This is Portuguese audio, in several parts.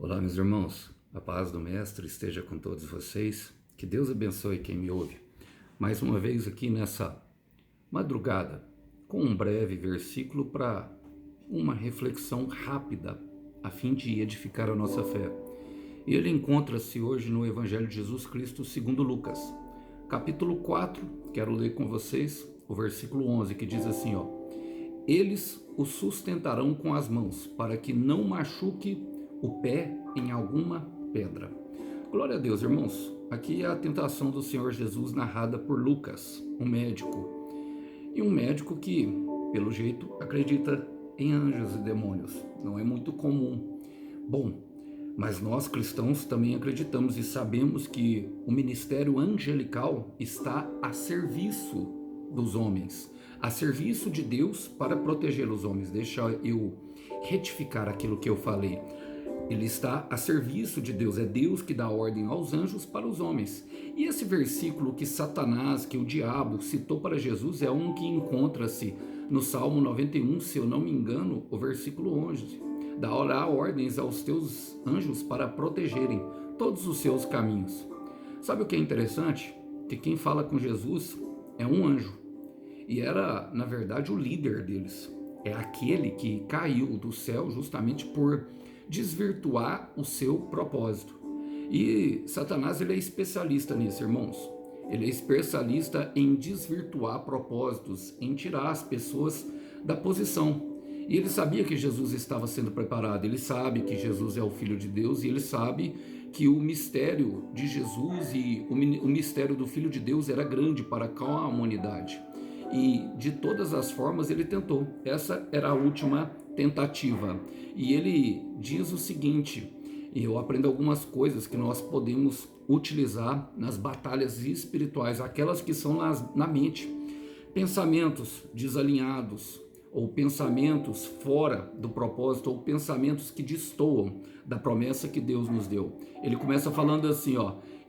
Olá, meus irmãos, a paz do Mestre esteja com todos vocês, que Deus abençoe quem me ouve. Mais uma vez aqui nessa madrugada, com um breve versículo para uma reflexão rápida, a fim de edificar a nossa fé. E ele encontra-se hoje no Evangelho de Jesus Cristo segundo Lucas, capítulo 4, quero ler com vocês o versículo 11, que diz assim, eles o sustentarão com as mãos, para que não machuque o pé em alguma pedra. Glória a Deus, irmãos. Aqui é a tentação do Senhor Jesus narrada por Lucas, um médico. E um médico que, pelo jeito, acredita em anjos e demônios. Não é muito comum. Bom, mas nós cristãos também acreditamos e sabemos que o ministério angelical está a serviço dos homens, a serviço de Deus para proteger os homens. Deixa eu retificar aquilo que eu falei. Ele está a serviço de Deus, é Deus que dá ordem aos anjos para os homens. E esse versículo que Satanás, que o diabo citou para Jesus, é um que encontra-se no Salmo 91, se eu não me engano, o versículo 11. Dará ordens aos teus anjos para protegerem todos os seus caminhos. Sabe o que é interessante? Que quem fala com Jesus é um anjo. E era, na verdade, o líder deles. É aquele que caiu do céu justamente por desvirtuar o seu propósito. E Satanás, ele é especialista nisso, irmãos. Ele é especialista em desvirtuar propósitos, em tirar as pessoas da posição. E ele sabia que Jesus estava sendo preparado, ele sabe que Jesus é o Filho de Deus e ele sabe que o mistério de Jesus e o mistério do Filho de Deus era grande para com a humanidade. E de todas as formas ele tentou. Essa era a última tentativa. E ele diz o seguinte, e eu aprendo algumas coisas que nós podemos utilizar nas batalhas espirituais, aquelas que são na mente. Pensamentos desalinhados, ou pensamentos fora do propósito, ou pensamentos que destoam da promessa que Deus nos deu. Ele começa falando assim,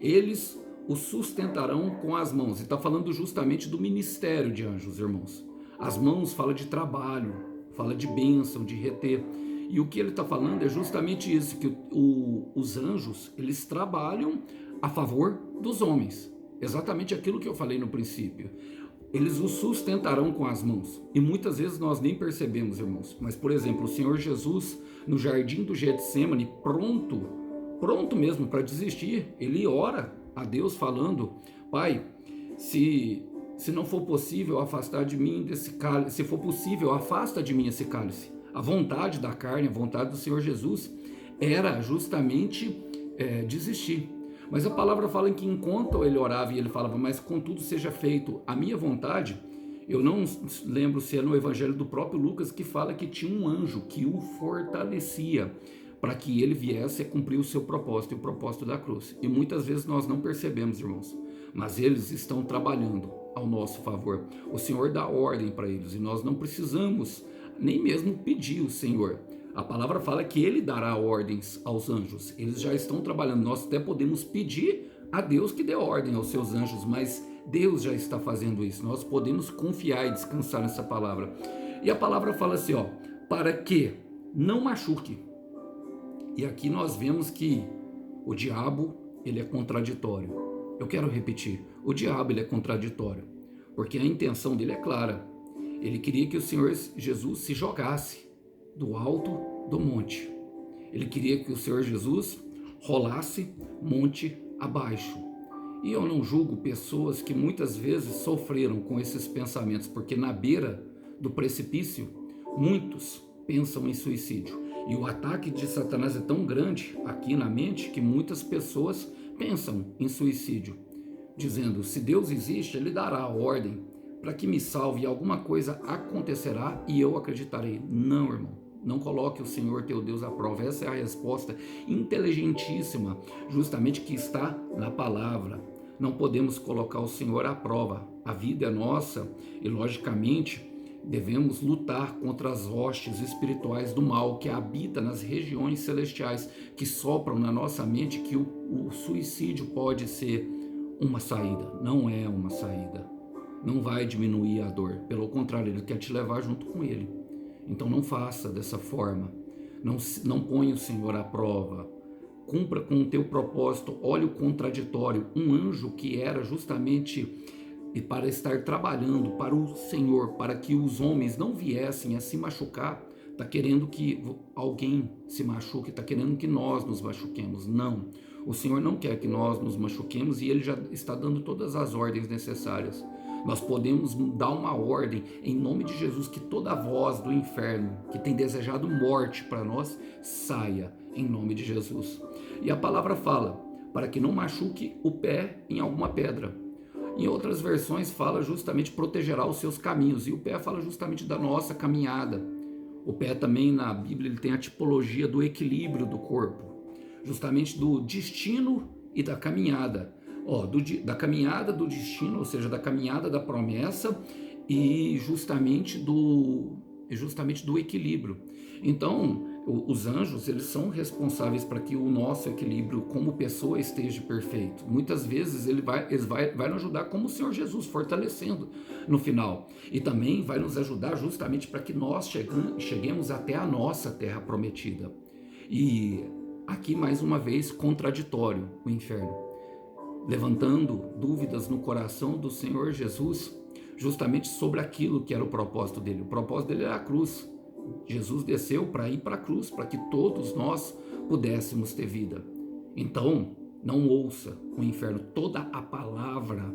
eles o sustentarão com as mãos. E está falando justamente do ministério de anjos, irmãos. As mãos fala de trabalho, fala de bênção, de reter. E o que ele está falando é justamente isso, que os anjos, eles trabalham a favor dos homens. Exatamente aquilo que eu falei no princípio. Eles o sustentarão com as mãos. E muitas vezes nós nem percebemos, irmãos. Mas, por exemplo, o Senhor Jesus, no jardim do Getsêmani, pronto mesmo para desistir, ele ora a Deus falando, Pai, se não for possível afastar de mim desse cálice, se for possível, afasta de mim esse cálice. A vontade da carne, a vontade do Senhor Jesus era justamente desistir. Mas a palavra fala que enquanto ele orava e ele falava, mas contudo seja feito a minha vontade, eu não lembro se é no evangelho do próprio Lucas que fala que tinha um anjo que o fortalecia para que ele viesse a cumprir o seu propósito e o propósito da cruz. E muitas vezes nós não percebemos, irmãos, mas eles estão trabalhando ao nosso favor. O Senhor dá ordem para eles e nós não precisamos nem mesmo pedir o Senhor. A palavra fala que ele dará ordens aos anjos. Eles já estão trabalhando. Nós até podemos pedir a Deus que dê ordem aos seus anjos, mas Deus já está fazendo isso. Nós podemos confiar e descansar nessa palavra. E a palavra fala assim, para que não machuque. E aqui nós vemos que o diabo, ele é contraditório. Eu quero repetir, o diabo, ele é contraditório, porque a intenção dele é clara. Ele queria que o Senhor Jesus se jogasse do alto do monte. Ele queria que o Senhor Jesus rolasse monte abaixo. E eu não julgo pessoas que muitas vezes sofreram com esses pensamentos, porque na beira do precipício, muitos pensam em suicídio. E o ataque de Satanás é tão grande aqui na mente que muitas pessoas pensam em suicídio, dizendo, se Deus existe, Ele dará a ordem para que me salve e alguma coisa acontecerá e eu acreditarei. Não, irmão, não coloque o Senhor teu Deus à prova. Essa é a resposta inteligentíssima, justamente que está na palavra. Não podemos colocar o Senhor à prova. A vida é nossa e, logicamente, devemos lutar contra as hostes espirituais do mal que habita nas regiões celestiais, que sopram na nossa mente que o suicídio pode ser uma saída. Não é uma saída. Não vai diminuir a dor. Pelo contrário, ele quer te levar junto com ele. Então não faça dessa forma. Não ponha o Senhor à prova. cumpra com o teu propósito. Olha o contraditório, um anjo que era justamente e para estar trabalhando para o Senhor, para que os homens não viessem a se machucar, está querendo que alguém se machuque, está querendo que nós nos machuquemos. Não, o Senhor não quer que nós nos machuquemos e Ele já está dando todas as ordens necessárias. Nós podemos dar uma ordem em nome de Jesus, que toda voz do inferno que tem desejado morte para nós saia em nome de Jesus. E a palavra fala para que não machuque o pé em alguma pedra. Em outras versões fala justamente protegerá os seus caminhos, e o pé fala justamente da nossa caminhada. O pé também na Bíblia ele tem a tipologia do equilíbrio do corpo, justamente do destino e da caminhada. Da caminhada do destino, ou seja, da caminhada da promessa e justamente do equilíbrio. Então, os anjos, eles são responsáveis para que o nosso equilíbrio como pessoa esteja perfeito. Muitas vezes eles vai nos ajudar como o Senhor Jesus, fortalecendo no final. E também vai nos ajudar justamente para que nós cheguemos até a nossa terra prometida. E aqui mais uma vez contraditório o inferno, levantando dúvidas no coração do Senhor Jesus, justamente sobre aquilo que era o propósito dele. O propósito dele era a cruz. Jesus desceu para ir para a cruz, para que todos nós pudéssemos ter vida. Então, não ouça o inferno. Toda a palavra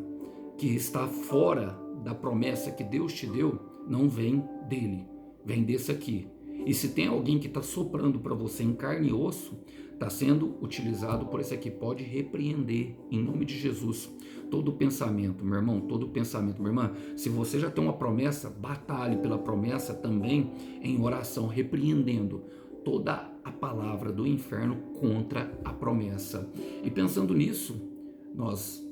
que está fora da promessa que Deus te deu, não vem dele, vem desse aqui. E se tem alguém que está soprando para você em carne e osso, está sendo utilizado por esse aqui. Pode repreender em nome de Jesus todo pensamento, meu irmão, todo pensamento, minha irmã. Se você já tem uma promessa, batalhe pela promessa também em oração, repreendendo toda a palavra do inferno contra a promessa. E pensando nisso, nós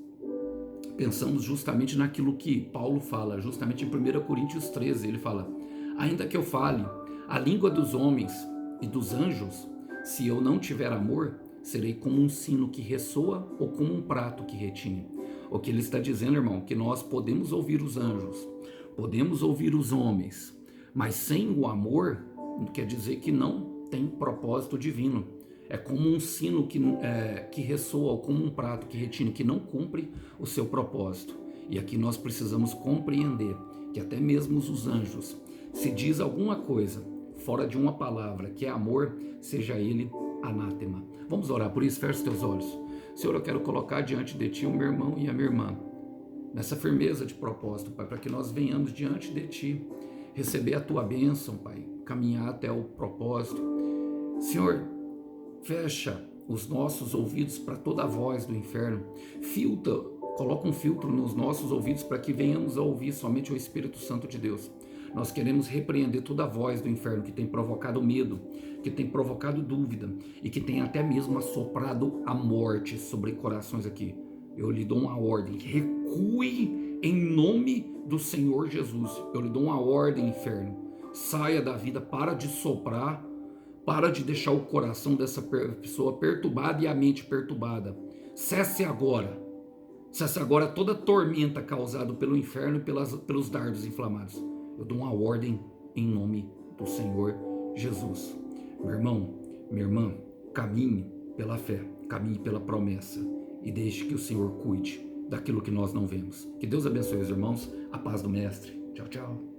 pensamos justamente naquilo que Paulo fala, justamente em 1 Coríntios 13, ele fala: ainda que eu fale a língua dos homens e dos anjos, se eu não tiver amor, serei como um sino que ressoa ou como um prato que retine. O que ele está dizendo, irmão, que nós podemos ouvir os anjos, podemos ouvir os homens, mas sem o amor, quer dizer que não tem propósito divino. É como um sino que ressoa, ou como um prato que retine, que não cumpre o seu propósito. E aqui nós precisamos compreender que até mesmo os anjos, se diz alguma coisa fora de uma palavra que é amor, seja ele anátema. Vamos orar por isso, fecha os teus olhos. Senhor, eu quero colocar diante de Ti o meu irmão e a minha irmã, nessa firmeza de propósito, Pai, para que nós venhamos diante de Ti, receber a Tua bênção, Pai, caminhar até o propósito. Senhor, fecha os nossos ouvidos para toda a voz do inferno, coloca um filtro nos nossos ouvidos para que venhamos a ouvir somente o Espírito Santo de Deus. Nós queremos repreender toda a voz do inferno que tem provocado medo, que tem provocado dúvida e que tem até mesmo assoprado a morte sobre corações aqui. Eu lhe dou uma ordem: recue em nome do Senhor Jesus. Eu lhe dou uma ordem, inferno. Saia da vida, para de soprar, para de deixar o coração dessa pessoa perturbado e a mente perturbada. Cesse agora toda tormenta causada pelo inferno e pelos dardos inflamados. Eu dou uma ordem em nome do Senhor Jesus. Meu irmão, minha irmã, caminhe pela fé, caminhe pela promessa e deixe que o Senhor cuide daquilo que nós não vemos. Que Deus abençoe os irmãos, a paz do Mestre. Tchau, tchau.